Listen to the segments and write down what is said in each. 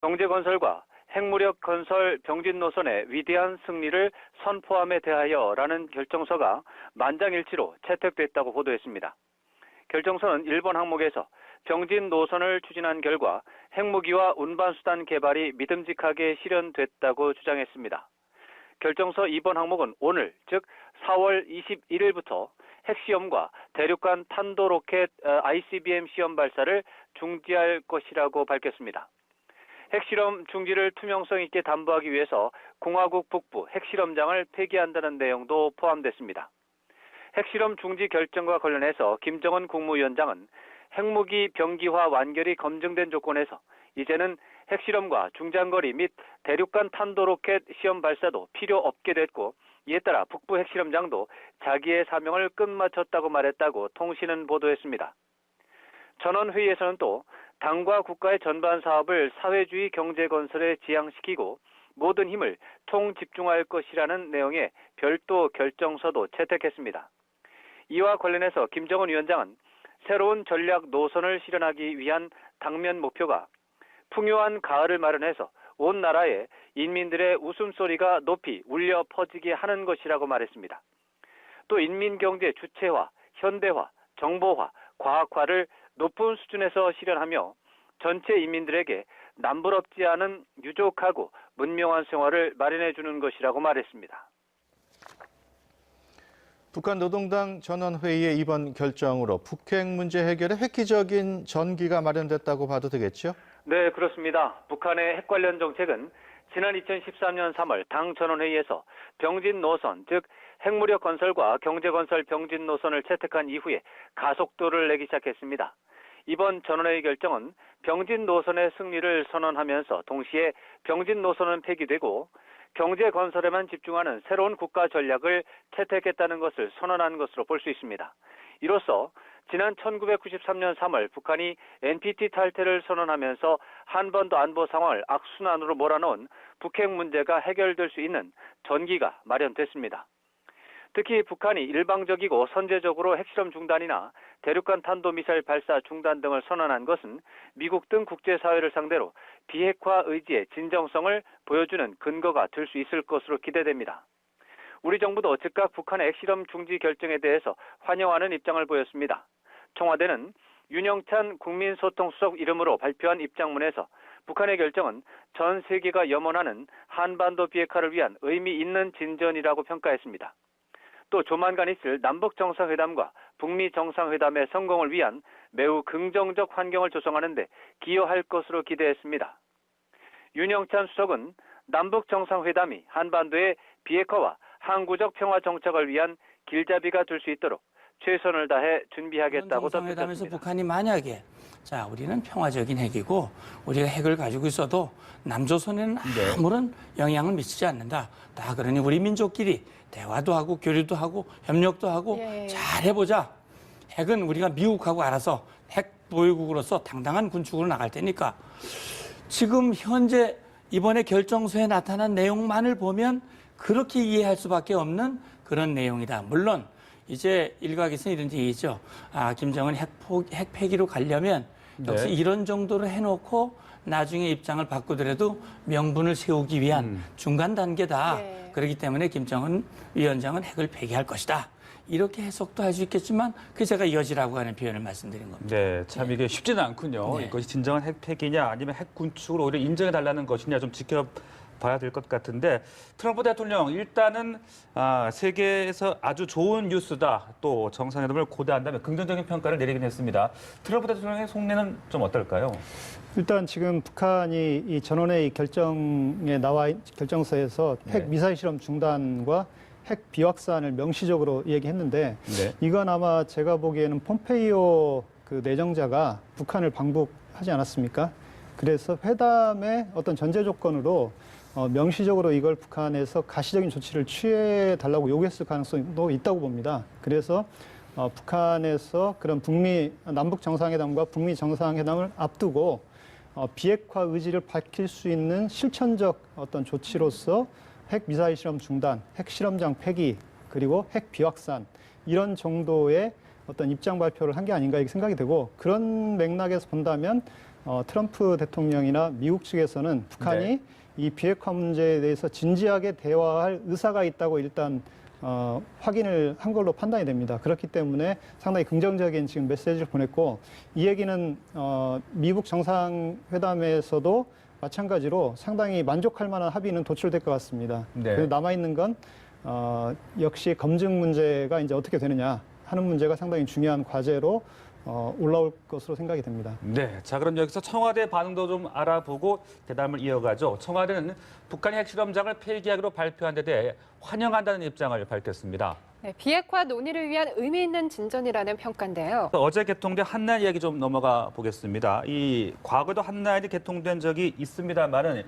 경제건설과 핵무력건설 병진 노선의 위대한 승리를 선포함에 대하여라는 결정서가 만장일치로 채택됐다고 보도했습니다. 결정서는 일본 항목에서 병진 노선을 추진한 결과 핵무기와 운반수단 개발이 믿음직하게 실현됐다고 주장했습니다. 결정서 2번 항목은 오늘, 즉 4월 21일부터 핵시험과 대륙간 탄도로켓 ICBM 시험 발사를 중지할 것이라고 밝혔습니다. 핵실험 중지를 투명성 있게 담보하기 위해서 공화국 북부 핵실험장을 폐기한다는 내용도 포함됐습니다. 핵실험 중지 결정과 관련해서 김정은 국무위원장은 핵무기 병기화 완결이 검증된 조건에서 이제는 핵실험과 중장거리 및 대륙간 탄도로켓 시험 발사도 필요 없게 됐고, 이에 따라 북부 핵실험장도 자기의 사명을 끝마쳤다고 말했다고 통신은 보도했습니다. 전원회의에서는 또 당과 국가의 전반 사업을 사회주의 경제건설에 지향시키고 모든 힘을 통집중할 것이라는 내용의 별도 결정서도 채택했습니다. 이와 관련해서 김정은 위원장은 새로운 전략 노선을 실현하기 위한 당면 목표가 풍요한 가을을 마련해서 온 나라에 인민들의 웃음소리가 높이 울려 퍼지게 하는 것이라고 말했습니다. 또 인민경제 주체화, 현대화, 정보화, 과학화를 높은 수준에서 실현하며 전체 인민들에게 남부럽지 않은 유족하고 문명한 생활을 마련해 주는 것이라고 말했습니다. 북한 노동당 전원회의의 이번 결정으로 북핵 문제 해결에 획기적인 전기가 마련됐다고 봐도 되겠죠? 네, 그렇습니다. 북한의 핵 관련 정책은 지난 2013년 3월 당 전원회의에서 병진 노선, 즉 핵무력 건설과 경제건설 병진 노선을 채택한 이후에 가속도를 내기 시작했습니다. 이번 전원회의 결정은 병진 노선의 승리를 선언하면서 동시에 병진 노선은 폐기되고 경제 건설에만 집중하는 새로운 국가 전략을 채택했다는 것을 선언한 것으로 볼 수 있습니다. 이로써 지난 1993년 3월 북한이 NPT 탈퇴를 선언하면서 한반도 안보 상황을 악순환으로 몰아넣은 북핵 문제가 해결될 수 있는 전기가 마련됐습니다. 특히 북한이 일방적이고 선제적으로 핵실험 중단이나 대륙간 탄도미사일 발사 중단 등을 선언한 것은 미국 등 국제사회를 상대로 비핵화 의지의 진정성을 보여주는 근거가 될 수 있을 것으로 기대됩니다. 우리 정부도 즉각 북한의 핵실험 중지 결정에 대해서 환영하는 입장을 보였습니다. 청와대는 윤영찬 국민소통수석 이름으로 발표한 입장문에서 북한의 결정은 전 세계가 염원하는 한반도 비핵화를 위한 의미 있는 진전이라고 평가했습니다. 또 조만간 있을 남북 정상회담과 북미 정상회담의 성공을 위한 매우 긍정적 환경을 조성하는 데 기여할 것으로 기대했습니다. 윤영찬 수석은 남북 정상회담이 한반도의 비핵화와 항구적 평화 정착을 위한 길잡이가 될 수 있도록 최선을 다해 준비하겠다고 덧붙였습니다. 정상회담에서 북한이 만약에 우리는 평화적인 핵이고 우리가 핵을 가지고 있어도 남조선에는 아무런 영향을 미치지 않는다. 다 그러니 우리 민족끼리 대화도 하고 교류도 하고 협력도 하고 잘 해보자. 핵은 우리가 미국하고 알아서 핵 보유국으로서 당당한 군축으로 나갈 테니까 지금 현재 이번에 결정서에 나타난 내용만을 보면 그렇게 이해할 수밖에 없는 그런 내용이다. 물론 이제 일각에서는 이런 얘기죠. 김정은 핵 폐기로 가려면 역시 이런 정도로 해놓고 나중에 입장을 바꾸더라도 명분을 세우기 위한 중간 단계다. 그렇기 때문에 김정은 위원장은 핵을 폐기할 것이다. 이렇게 해석도 할 수 있겠지만 그 제가 여지라고 하는 표현을 말씀드린 겁니다. 네, 참 이게 쉽지는 않군요. 이것이 진정한 핵 폐기냐 아니면 핵 군축을 오히려 인정해달라는 것이냐 좀 지켜봐야 될 것 같은데 트럼프 대통령 일단은 세계에서 아주 좋은 뉴스다. 또 정상회담을 고대한다면 긍정적인 평가를 내리긴 했습니다. 트럼프 대통령의 속내는 좀 어떨까요? 일단 지금 북한이 이 전원회의 결정서에서 핵 미사일 실험 중단과 핵 비확산을 명시적으로 얘기했는데 이건 아마 제가 보기에는 폼페이오 그 내정자가 북한을 방북하지 않았습니까? 그래서 회담의 어떤 전제 조건으로 명시적으로 이걸 북한에서 가시적인 조치를 취해달라고 요구했을 가능성도 있다고 봅니다. 그래서 북한에서 그런 남북 정상회담과 북미 정상회담을 앞두고 비핵화 의지를 밝힐 수 있는 실천적 어떤 조치로서 핵 미사일 실험 중단, 핵 실험장 폐기, 그리고 핵 비확산 이런 정도의 어떤 입장 발표를 한 게 아닌가 이렇게 생각이 되고 그런 맥락에서 본다면 트럼프 대통령이나 미국 측에서는 북한이 네. 이 비핵화 문제에 대해서 진지하게 대화할 의사가 있다고 일단 확인을 한 걸로 판단이 됩니다. 그렇기 때문에 상당히 긍정적인 지금 메시지를 보냈고, 이 얘기는 미국 정상회담에서도 마찬가지로 상당히 만족할 만한 합의는 도출될 것 같습니다. 네. 그래서 남아있는 건 역시 검증 문제가 이제 어떻게 되느냐 하는 문제가 상당히 중요한 과제로 올라올 것으로 생각이 됩니다. 네, 자 그럼 여기서 청와대 반응도 좀 알아보고 대담을 이어가죠. 청와대는 북한의 핵실험장을 폐기하기로 발표한 데 대해 환영한다는 입장을 밝혔습니다. 네, 비핵화 논의를 위한 의미 있는 진전이라는 평가인데요. 어제 개통된 한나일 이야기 좀 넘어가 보겠습니다. 이 과거에도 한나일이 개통된 적이 있습니다만은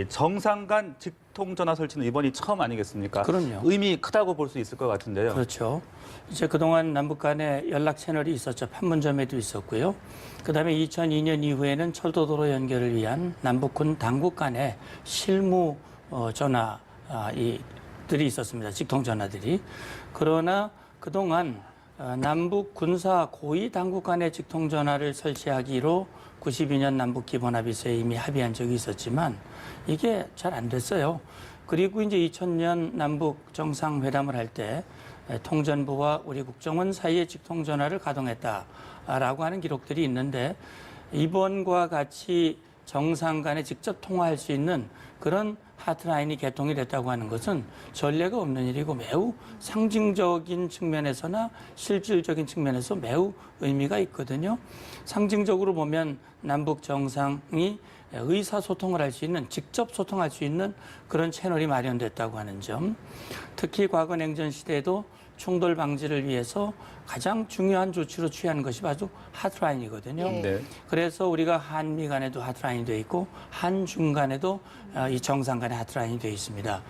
정상 간 직통 전화 설치는 이번이 처음 아니겠습니까? 그럼요. 의미 크다고 볼 수 있을 것 같은데요. 그렇죠. 이제 그동안 남북 간에 연락 채널이 있었죠. 판문점에도 있었고요. 그다음에 2002년 이후에는 철도도로 연결을 위한 남북군 당국 간의 실무 전화 들이 있었습니다. 직통 전화들이. 그러나 그동안 남북 군사 고위 당국 간의 직통 전화를 설치하기로 92년 남북 기본합의서에 이미 합의한 적이 있었지만 이게 잘 안 됐어요. 그리고 이제 2000년 남북 정상회담을 할 때 통전부와 우리 국정원 사이에 직통 전화를 가동했다라고 하는 기록들이 있는데, 이번과 같이 정상 간에 직접 통화할 수 있는 그런 하트라인이 개통이 됐다고 하는 것은 전례가 없는 일이고 매우 상징적인 측면에서나 실질적인 측면에서 매우 의미가 있거든요. 상징적으로 보면 남북 정상이 의사소통을 할 수 있는, 직접 소통할 수 있는 그런 채널이 마련됐다고 하는 점. 특히 과거 냉전 시대에도 충돌 방지를 위해서 가장 중요한 조치로 취하는 것이 바로 하트라인이거든요. 네. 그래서 우리가 한미 간에도 하트라인이 되어 있고 한중 간에도 이 정상 간에 하트라인이 되어 있습니다.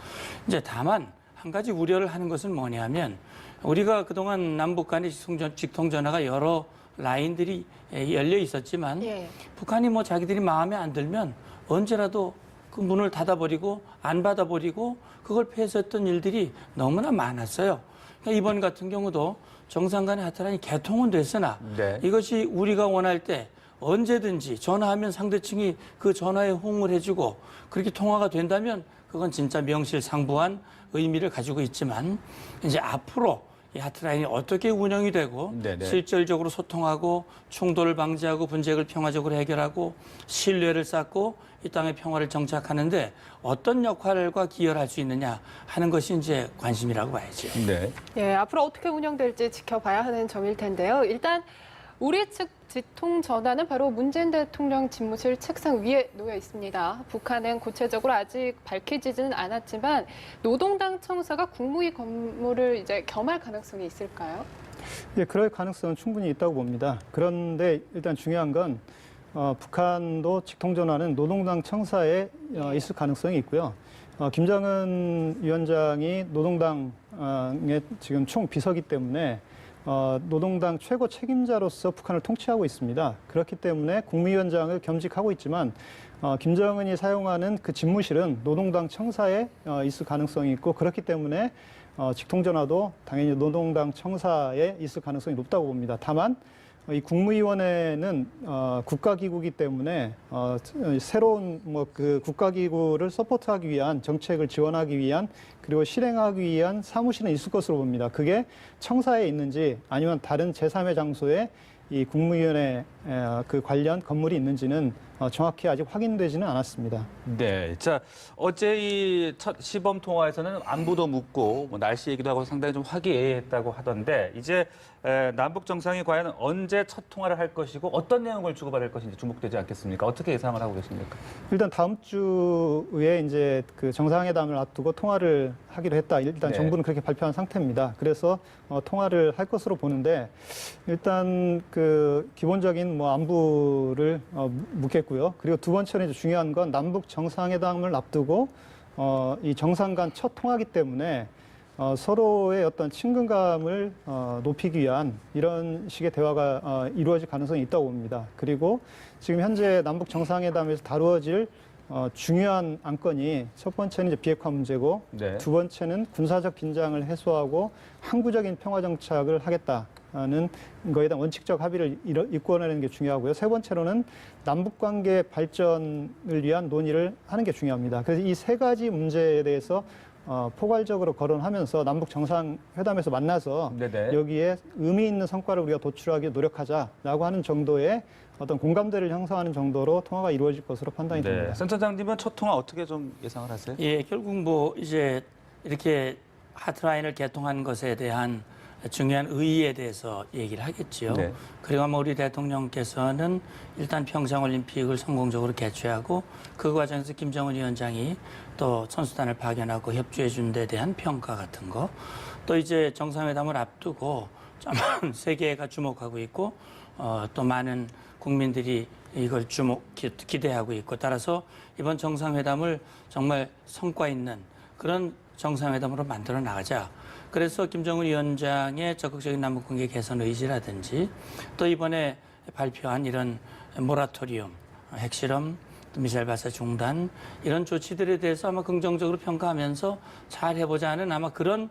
이제 다만 한 가지 우려를 하는 것은 뭐냐면, 우리가 그동안 남북 간의 직통 전화가 여러 라인들이 열려 있었지만 예. 북한이 뭐 자기들이 마음에 안 들면 언제라도 그 문을 닫아버리고 안 받아버리고 그걸 폐쇄했던 일들이 너무나 많았어요. 그러니까 이번 같은 경우도 정상 간의 하트라인이 개통은 됐으나 네. 이것이 우리가 원할 때 언제든지 전화하면 상대층이 그 전화에 호응을 해주고 그렇게 통화가 된다면 그건 진짜 명실상부한 의미를 가지고 있지만, 이제 앞으로 이 하트라인이 어떻게 운영이 되고 네네. 실질적으로 소통하고 충돌을 방지하고 분쟁을 평화적으로 해결하고 신뢰를 쌓고 이 땅의 평화를 정착하는데 어떤 역할과 기여를 할 수 있느냐 하는 것이 이제 관심이라고 봐야죠. 네. 예, 앞으로 어떻게 운영될지 지켜봐야 하는 점일 텐데요. 일단 우리 측 직통 전화는 바로 문재인 대통령 집무실 책상 위에 놓여 있습니다. 북한은 구체적으로 아직 밝혀지지는 않았지만 노동당 청사가 국무위 건물을 이제 겸할 가능성이 있을까요? 예, 그럴 가능성은 충분히 있다고 봅니다. 그런데 일단 중요한 건 북한도 직통전화는 노동당 청사에 있을 가능성이 있고요. 김정은 위원장이 노동당의 지금 총비서기 때문에 노동당 최고 책임자로서 북한을 통치하고 있습니다. 그렇기 때문에 국무위원장을 겸직하고 있지만 김정은이 사용하는 그 집무실은 노동당 청사에 있을 가능성이 있고, 그렇기 때문에 직통전화도 당연히 노동당 청사에 있을 가능성이 높다고 봅니다. 다만 이 국무위원회는 국가기구이기 때문에 새로운 그 국가기구를 서포트하기 위한, 정책을 지원하기 위한, 그리고 실행하기 위한 사무실은 있을 것으로 봅니다. 그게 청사에 있는지 아니면 다른 제3의 장소에 이 국무위원회 그 관련 건물이 있는지는 정확히 아직 확인되지는 않았습니다. 네. 자, 어제 이 첫 시범 통화에서는 안부도 묻고 뭐 날씨 얘기도 하고 상당히 좀 화기애애했다고 하던데, 이제 남북 정상이 과연 언제 첫 통화를 할 것이고 어떤 내용을 주고받을 것인지 주목되지 않겠습니까? 어떻게 예상을 하고 계십니까? 일단 다음 주에 이제 그 정상회담을 앞두고 통화를 하기로 했다. 일단 네. 정부는 그렇게 발표한 상태입니다. 그래서 통화를 할 것으로 보는데, 일단 그 기본적인 뭐 안부를 묻겠고요. 그리고 두 번째는 이제 중요한 건 남북 정상회담을 앞두고 이 정상 간 첫 통화이기 때문에 서로의 어떤 친근감을 높이기 위한 이런 식의 대화가 이루어질 가능성이 있다고 봅니다. 그리고 지금 현재 남북 정상회담에서 다루어질 중요한 안건이 첫 번째는 이제 비핵화 문제고, 네. 두 번째는 군사적 긴장을 해소하고 항구적인 평화 정착을 하겠다. 하는 거에 대한 원칙적 합의를 이끌어내는 게 중요하고요. 세 번째로는 남북관계 발전을 위한 논의를 하는 게 중요합니다. 그래서 이 세 가지 문제에 대해서 포괄적으로 거론하면서 남북 정상회담에서 만나서 네네. 여기에 의미 있는 성과를 우리가 도출하기 노력하자라고 하는 정도의 어떤 공감대를 형성하는 정도로 통화가 이루어질 것으로 판단이 됩니다. 네. 센터장님은 첫 통화 어떻게 좀 예상을 하세요? 예, 결국 뭐 이제 이렇게 하트라인을 개통한 것에 대한 중요한 의의에 대해서 얘기를 하겠지요. 네. 그리고 아마 우리 대통령께서는 일단 평창올림픽을 성공적으로 개최하고 그 과정에서 김정은 위원장이 또 선수단을 파견하고 협조해 준 데 대한 평가 같은 거, 또 이제 정상회담을 앞두고 참 세계가 주목하고 있고 또 많은 국민들이 이걸 기대하고 있고, 따라서 이번 정상회담을 정말 성과 있는 그런 정상회담으로 만들어 나가자. 그래서 김정은 위원장의 적극적인 남북관계 개선 의지라든지 또 이번에 발표한 이런 모라토리움, 핵실험, 또 미사일 발사 중단 이런 조치들에 대해서 아마 긍정적으로 평가하면서 잘 해보자는 아마 그런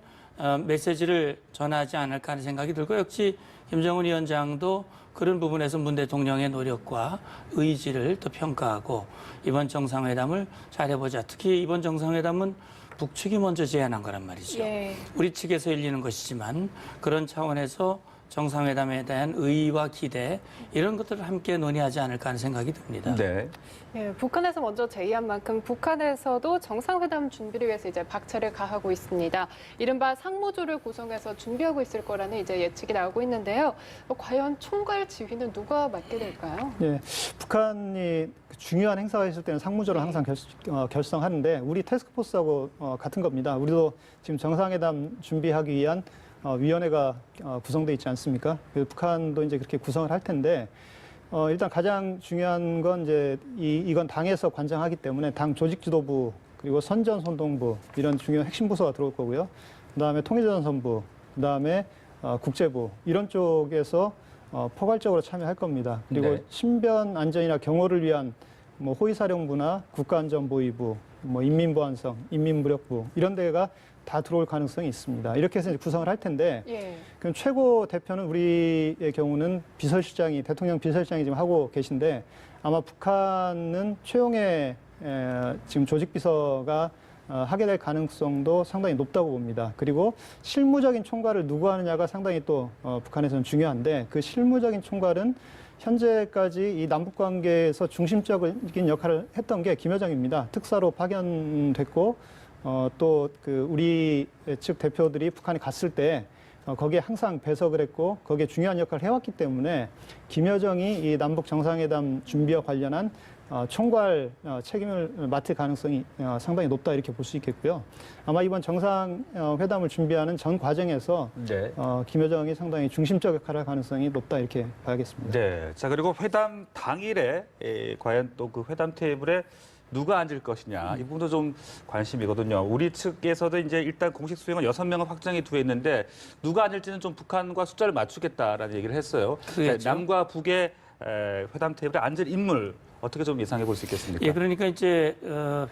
메시지를 전하지 않을까 하는 생각이 들고, 역시 김정은 위원장도 그런 부분에서 문 대통령의 노력과 의지를 또 평가하고 이번 정상회담을 잘 해보자. 특히 이번 정상회담은 북측이 먼저 제안한 거란 말이죠. 예. 우리 측에서 열리는 것이지만 그런 차원에서 정상회담에 대한 의의와 기대 이런 것들을 함께 논의하지 않을까 하는 생각이 듭니다. 네. 예, 북한에서 먼저 제의한 만큼 북한에서도 정상회담 준비를 위해서 이제 박차를 가하고 있습니다. 이른바 상무조를 구성해서 준비하고 있을 거라는 이제 예측이 나오고 있는데요. 과연 총괄 지휘는 누가 맡게 될까요? 예, 북한이 중요한 행사가 있을 때는 상무조를 항상 결성하는데 우리 태스크포스하고 같은 겁니다. 우리도 지금 정상회담 준비하기 위한 위원회가 구성돼 있지 않습니까? 그래서 북한도 이제 그렇게 구성을 할 텐데 일단 가장 중요한 건 이제 이건 당에서 관장하기 때문에 당 조직지도부 그리고 선전선동부 이런 중요한 핵심 부서가 들어올 거고요. 그다음에 통일전선부, 그다음에 국제부 이런 쪽에서 포괄적으로 참여할 겁니다. 그리고 네. 신변 안전이나 경호를 위한 뭐 호위사령부나 국가안전보위부, 뭐 인민보안성, 인민무력부 이런 데가 다 들어올 가능성이 있습니다. 이렇게 해서 이제 구성을 할 텐데, 예. 그럼 최고 대표는 우리의 경우는 비서실장이 대통령 비서실장이 지금 하고 계신데 아마 북한은 최용해 지금 조직비서가 하게 될 가능성도 상당히 높다고 봅니다. 그리고 실무적인 총괄을 누가 하느냐가 상당히 또 북한에서는 중요한데 그 실무적인 총괄은 현재까지 이 남북 관계에서 중심적인 역할을 했던 게 김여정입니다. 특사로 파견됐고 또 그 우리 측 대표들이 북한에 갔을 때 거기에 항상 배석을 했고 거기에 중요한 역할을 해왔기 때문에 김여정이 이 남북 정상회담 준비와 관련한 총괄 책임을 맡을 가능성이 상당히 높다 이렇게 볼 수 있겠고요. 아마 이번 정상회담을 준비하는 전 과정에서 네. 김여정이 상당히 중심적 역할을 할 가능성이 높다 이렇게 봐야겠습니다. 네. 자, 그리고 회담 당일에 과연 또 그 회담 테이블에 누가 앉을 것이냐 이 부분도 좀 관심이거든요. 우리 측에서도 이제 일단 공식 수행은 6명은 확정이 되어 있는데 누가 앉을지는 좀 북한과 숫자를 맞추겠다라는 얘기를 했어요. 그렇죠. 남과 북의 회담 테이블에 앉을 인물 어떻게 좀 예상해 볼 수 있겠습니까? 예, 그러니까 이제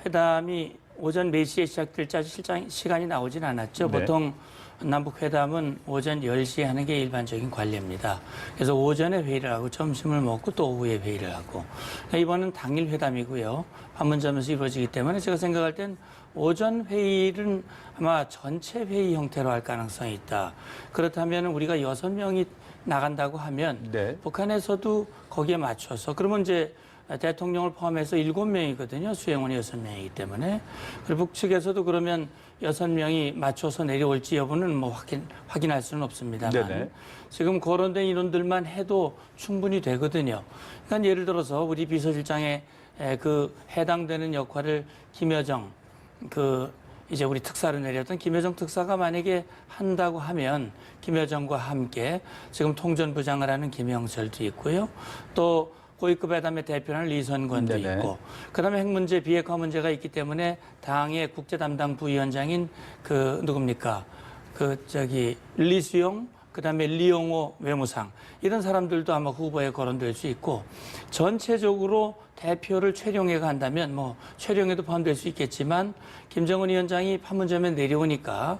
회담이 오전 4시에 시작될지 아직 시간이 나오진 않았죠. 네. 보통 남북 회담은 오전 10시에 하는 게 일반적인 관례입니다. 그래서 오전에 회의를 하고 점심을 먹고 또 오후에 회의를 하고. 그러니까 이번은 당일 회담이고요. 판문점에서 이루어지기 때문에 제가 생각할 땐 오전 회의는 아마 전체 회의 형태로 할 가능성이 있다. 그렇다면 우리가 6명이 나간다고 하면 네. 북한에서도 거기에 맞춰서 그러면 이제 대통령을 포함해서 7명이거든요. 수행원이 6명이기 때문에. 그리고 북측에서도 그러면 6명이 맞춰서 내려올지 여부는 뭐 확인할 수는 없습니다만 네네. 지금 거론된 인원들만 해도 충분히 되거든요. 그러니까 예를 들어서 우리 비서실장의 그 해당되는 역할을 김여정 이제 우리 특사로 내렸던 김여정 특사가 만약에 한다고 하면 김여정과 함께 지금 통전부장을 하는 김영철도 있고요. 또 고위급 회담의 대표는 리선권도 네네. 있고, 그다음에 핵 문제, 비핵화 문제가 있기 때문에 당의 국제 담당 부위원장인 누굽니까? 리수용, 그다음에 리용호 외무상 이런 사람들도 아마 후보에 거론될 수 있고 전체적으로 대표를 최룡해가 한다면 뭐 최룡해도 포함될 수 있겠지만 김정은 위원장이 판문점에 내려오니까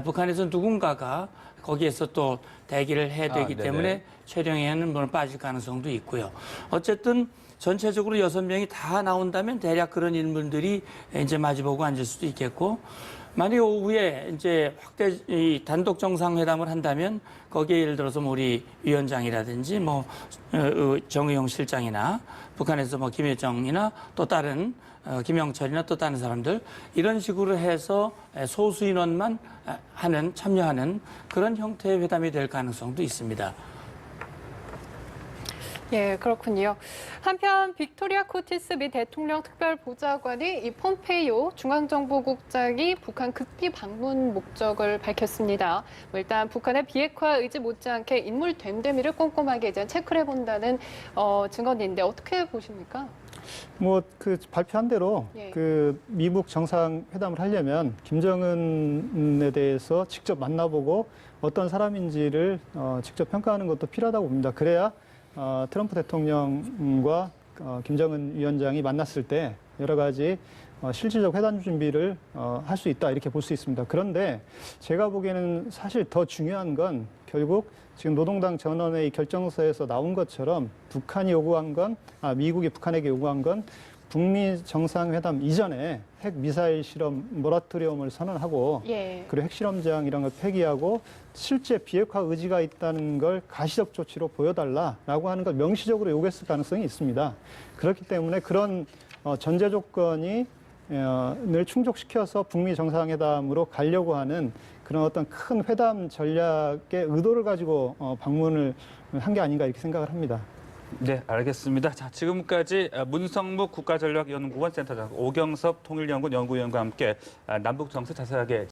북한에서 누군가가 거기에서 또 대기를 해야 되기 네네. 때문에 최룡해는 물론 빠질 가능성도 있고요. 어쨌든 전체적으로 6명이 다 나온다면 대략 그런 인물들이 이제 마주보고 앉을 수도 있겠고 만약 오후에 이제 이 단독 정상회담을 한다면 거기에 예를 들어서 뭐 우리 위원장이라든지 뭐 정의용 실장이나 북한에서 뭐 김여정이나 또 다른 김영철이나 또 다른 사람들 이런 식으로 해서 소수 인원만 참여하는 그런 형태의 회담이 될 가능성도 있습니다. 예, 그렇군요. 한편 빅토리아 코티스 미 대통령 특별보좌관이 이 폼페이오 중앙정보국장이 북한 극비 방문 목적을 밝혔습니다. 일단 북한의 비핵화 의지 못지않게 인물 됨됨이를 꼼꼼하게 이제 체크를 해본다는 증언인데 어떻게 보십니까? 뭐 그 발표한 대로 예. 그 미북 정상회담을 하려면 김정은에 대해서 직접 만나보고 어떤 사람인지를 직접 평가하는 것도 필요하다고 봅니다. 그래야 트럼프 대통령과 김정은 위원장이 만났을 때 여러 가지 실질적 회담 준비를 할 수 있다 이렇게 볼 수 있습니다. 그런데 제가 보기에는 사실 더 중요한 건 결국 지금 노동당 전원의 이 결정서에서 나온 것처럼 북한이 요구한 건 미국이 북한에게 요구한 건 북미 정상회담 이전에 핵 미사일 실험 모라토리엄을 선언하고 예. 그리고 핵실험장 이런 걸 폐기하고 실제 비핵화 의지가 있다는 걸 가시적 조치로 보여달라라고 하는 걸 명시적으로 요구했을 가능성이 있습니다. 그렇기 때문에 그런 전제 조건이 늘 충족시켜서 북미 정상회담으로 가려고 하는 그런 어떤 큰 회담 전략의 의도를 가지고 방문을 한 게 아닌가 이렇게 생각을 합니다. 네, 알겠습니다. 자, 지금까지 문성묵 국가전략연구원 센터장 오경섭 통일연구원 연구위원과 함께 남북 정세 자세하게